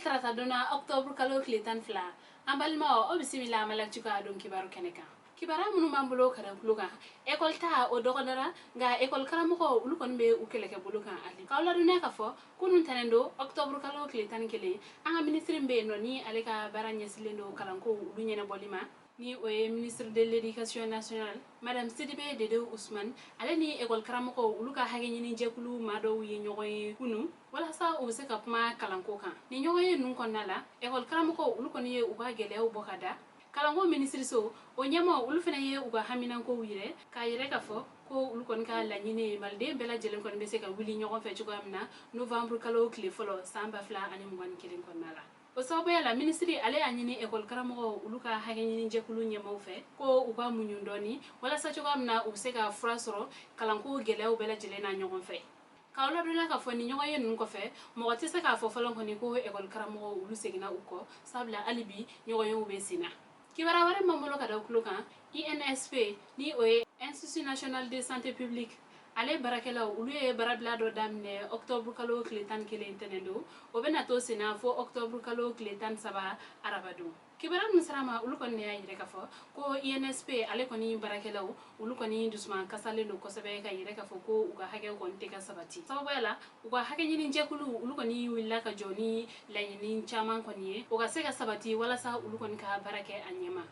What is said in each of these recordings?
trata dona octobre kalo kletan fla ambalma o bisimila malak chuka don kibaru keneka kibara munu mambulo kada buluka ekol ta o dogodara nga ekol karamo ulu kon be ukeleke buluka ali kawla duna ka fo kunun tanendo octobre kalo kletan kele anga ministre be no ni aleka baranya silendo kalanko ulu nyene bolima ni oye ministre de l'éducation nationale madame Sidibé Dedew Ousmane ale ni école karamoko uluka hage ni jekulu mado yi ñogoy kunu wala sa o se ka kuma kalanko kan ni ñogoy nun kon nala école karamoko uluko ni uba gelew bokada kalango ministre so o nyama ulu fena ye uga haminan ko wire ka yire ka fo ko ulu kon ka la ñine malde bela jelen kon be se ka wili ñogon fe ci ko amna novembre kalo clé folo samba fla ani mwan kilin kon nala o sababu la ministry ale anyini école karamo uluka hageni jekulu nyemo fe ko uba munyundoni wala sa choga amna useka frasoro kalanku gelew bela jelena nyogon fe kawla dula ka foni nyogo yen ko fe mo wati sa ka fo falon ko ni ko école karamo ulu segina uko sabla alibi nyogo yen ubesina kibara ware mamolo kada ukuluka INSP ni o Institut National de Santé Publique ale barakela ulu ye barabla do damne octobre kalo kletan kele intenendo o bena to sina fo octobre kalo kletan saba arabado kibara musrama ulu kon ne ayire ka fo ko INSP ale koni barakela ulu koni dusman kasale no kosabe ka yire ka fo ko uga hage kon te ka sabati sabala uga hage nyini jekulu ulu koni willa ka joni layini chaman koni uga sega sabati wala sa ulu koni ka barake anyema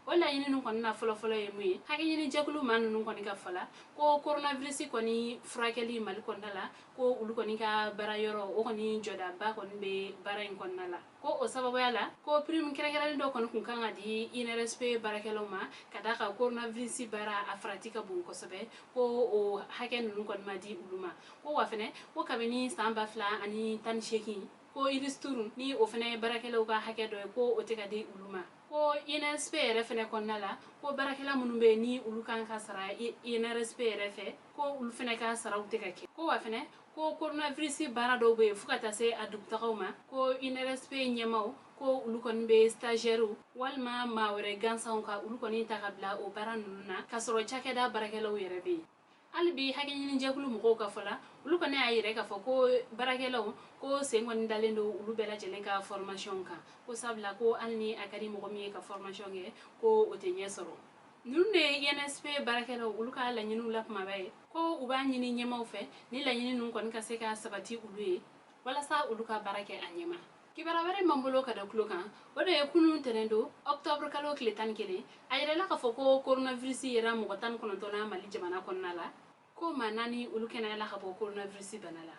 wala yini nun koni na folo ye muye hage yini jakulu manu nun koni ka fala ko coronavirus koni frakeli mal konnala ko ulu koni ka bara yoro o koni joda ba koni be bara in konnala ko o sababu yala ko prime kira do koni kun kan di INSP barakelo ma kada ka coronavirus bara afratika bun ko sabe ko o hage nun koni ma di uluma ko wa fene ko kabeni samba fla ani tan sheki ko iristurun ni o fene barakelo ka hage do ko o teka di uluma ko INSP refene konnala ko barakela munu be ni ulu kan ka sara INSP refe ko ulu fene ka sara uteka ke ko wa fene ko coronavirus bara do be fukata se adupta ma ko INSP nyamaw ko ulu kon be stagiaire walma mawre gansan ka ulu kon ta kabla o bara nununa ka soro chakeda barakela yere be albi hage nyini jekulu mko ka fola ulu ko ne ayire ka fo ko barakelaw ko sengon dalendo ulu bela jelenka formation ka ko sabla ko alni akari mo mi ka formation ge ko otenye soro nunne INSP barakelaw ulu ka la nyinu lap mabaye ko uba nyini nyemaw fe ni la nyini nun kon ka se ka sabati ulu wala sa ulu ka barake anyema kibara ware mambulo kada klukan wada yakunu tenendo octobre kalo kletan kele ayire la ka fo ko coronavirus yera mo tan kono tona mali jamana konnala ko manani ulu kena la ka fo coronavirus banala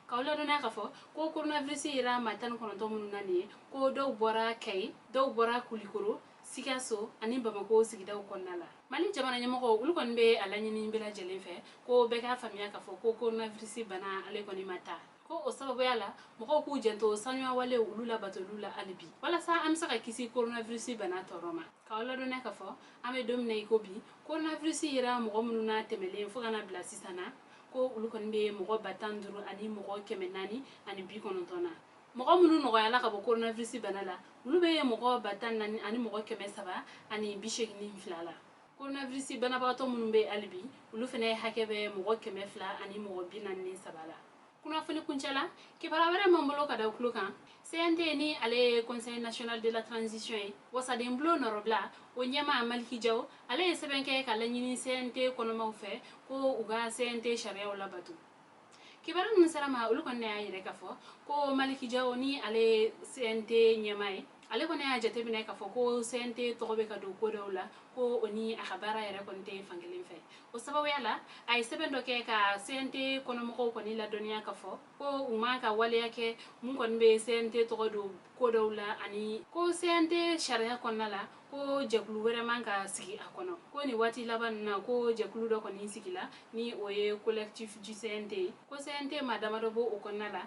kawla dona ka fo ko coronavirus yera ma tan kono to mun nani ko do bora kay do bora kulikoro sikaso ani bamako sigidaw konnala mali jamana nyamako ulu kon be alanyini bela jelefe ko be ka famia ka fo ko coronavirus bana ale koni mata ko o sababu yala mako ku jento sanwa wale ulula batolula alibi wala sa am saka kisi coronavirus bana toroma kawla do ne ka fo ame domine ko bi coronavirus yira mako mununa temele fo kana bla sisana ko ulu kon be mako batanduru ani mako kemenani ani bi konontona mako munu no yala ka bo coronavirus bana la ulu be mako batanani ani mako kemesaba ani bi shegni flala coronavirus bana ba to munu be alibi ulu fene hakebe mako kemefla ani mako binani sabala kuna fini kunchala kibara ware mambulo kada uklukan CNT ni ale Conseil national de la transition wasa de mblo norobla o nyama malki jaw ale sebenke kala nyini CNT kono mawfe ko uga CNT sharia wala batu kibara mun salama ulu kon ne ayire kafo ko malki jaw ni ale CNT nyamai ale ko ne ajate bine kafo ko CNT tobe ka do ko dawla ko oni akhabara yere kon te fangelin fe o sababu yala ay sebendo ke ka CNT kono mo ko ni la donia kafo ko uma ka wale yake mun kon be CNT to do ko dawla ani ko CNT sharia kon nala ko jeklu were man ka sigi akono ko ni wati laban na ko jeklu do ko ni sigila ni oye collectif du CNT ko CNT madama do bo o kon nala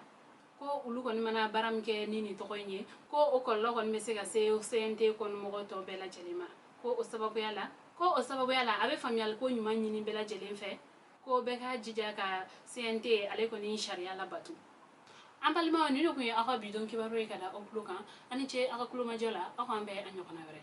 ko ulu kon mana baram ke nini to koyne ko o kollo kon mesega se CNT kon mo to bela jelima ko o sababu yala abe famial ko nyuma nyini bela jelen fe ko be ka jija ka CNT ale ko ni sharia la batu ampalima ni no ko aka bidon kibaro e kada o klukan ani che aka kluma jola aka ambe anyokona wore